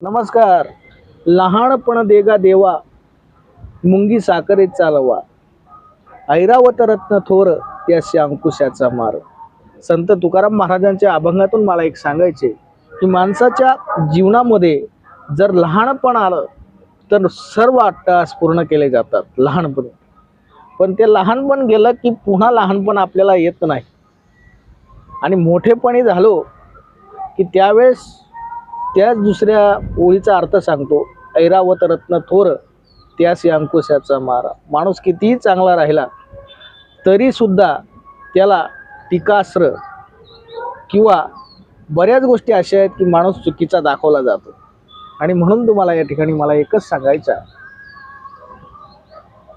नमस्कार. लहानपण देगा देवा, मुंगी साखरेत चालवा, ऐरावत रत्न थोर, त्याशी अंकुशाचा मार. संत तुकाराम महाराजांच्या अभंगातून मला एक सांगायचे की माणसाच्या जीवनामध्ये जर लहानपण आलं तर सर्व अट्टहास पूर्ण केले जातात लहानपणी. पण ते लहानपण गेलं की पुन्हा लहानपण आपल्याला येत नाही. आणि मोठेपणी झालो की त्यावेळेस त्याच दुसऱ्या ओळीचा अर्थ सांगतो, ऐरावत रत्न थोर, त्यासी अंकुशाचा मारा. माणूस कितीही चांगला राहिला तरी सुद्धा त्याला टीकास्त्र किंवा बऱ्याच गोष्टी अशा आहेत की माणूस चुकीचा दाखवला जातो. आणि म्हणून तुम्हाला या ठिकाणी मला एकच सांगायचं,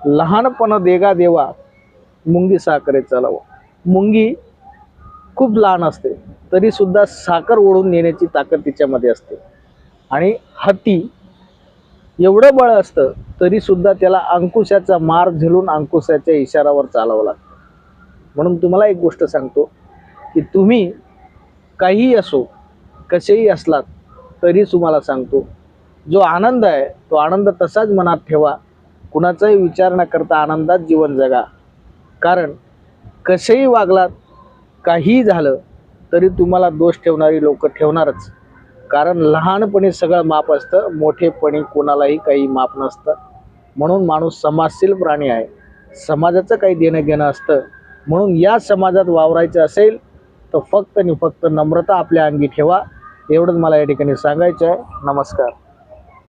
लहानपण देगा देवा, मुंगी साखरेत चालवा. मुंगी खूप लहान असते तरी सुद्धा साखर ओढून नेण्याची ताकद तिच्यामध्ये असते. आणि हत्ती एवढं बळ असतं तरी सुद्धा त्याला अंकुशाचा मार झेलून अंकुशाच्या इशारावर चालावं लागतं. म्हणून तुम्हाला एक गोष्ट सांगतो की तुम्ही काहीही असो, कसेही असलात तरी तुम्हाला सांगतो, जो आनंद आहे तो आनंद तसाच मनात ठेवा. कुणाचाही विचार न करता आनंदात जीवन जगा. कारण कसेही वागलात, काहीही झालं तरी तुम्हाला दोष ठेवणारी लोक ठेवणारच. कारण लहानपणी सगळं माप असतं, मोठेपणी कोणालाही काही माप नसतं. म्हणून माणूस समाजशील प्राणी आहे, समाजाचं काही देणं घेणं असतं. म्हणून या समाजात वावरायचं असेल तर फक्त आणि फक्त नम्रता आपल्या अंगी ठेवा. एवढंच मला या ठिकाणी सांगायचं आहे. नमस्कार.